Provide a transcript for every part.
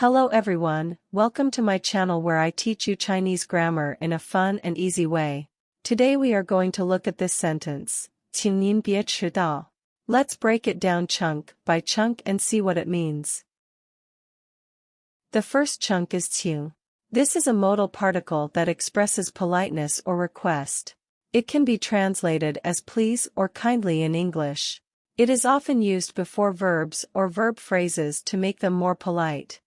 Hello everyone, welcome to my channel where I teach you Chinese grammar in a fun and easy way. Today we are going to look at this sentence, 请您别迟到. Let's break it down chunk by chunk and see what it means. The first chunk is qǐng. This is a modal particle that expresses politeness or request. It can be translated as please or kindly in English. It is often used before verbs or verb phrases to make them more polite.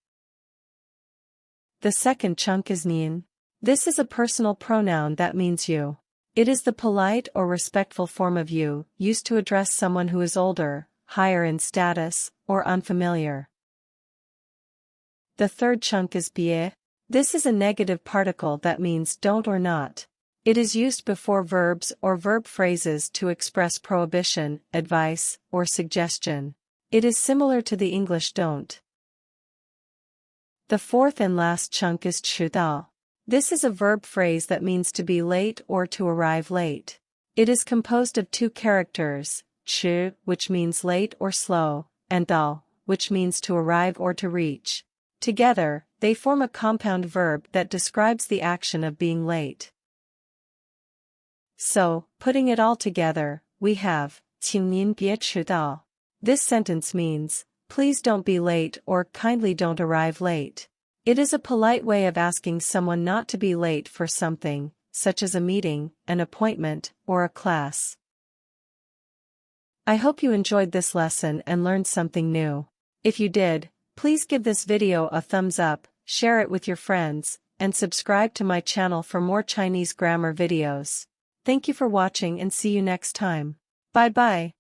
The second chunk is您. This is a personal pronoun that means you. It is the polite or respectful form of you, used to address someone who is older, higher in status, or unfamiliar. The third chunk is别. This is a negative particle that means don't or not. It is used before verbs or verb phrases to express prohibition, advice, or suggestion. It is similar to the English don't. The fourth and last chunk is chídào. This is a verb phrase that means to be late or to arrive late. It is composed of two characters, qǐ, which means late or slow, and dào, which means to arrive or to reach. Together, they form a compound verb that describes the action of being late. So, putting it all together, we have, 请您别迟到. This sentence means, please don't be late or kindly don't arrive late. It is a polite way of asking someone not to be late for something, such as a meeting, an appointment, or a class. I hope you enjoyed this lesson and learned something new. If you did, please give this video a thumbs up, share it with your friends, and subscribe to my channel for more Chinese grammar videos. Thank you for watching and see you next time. Bye bye.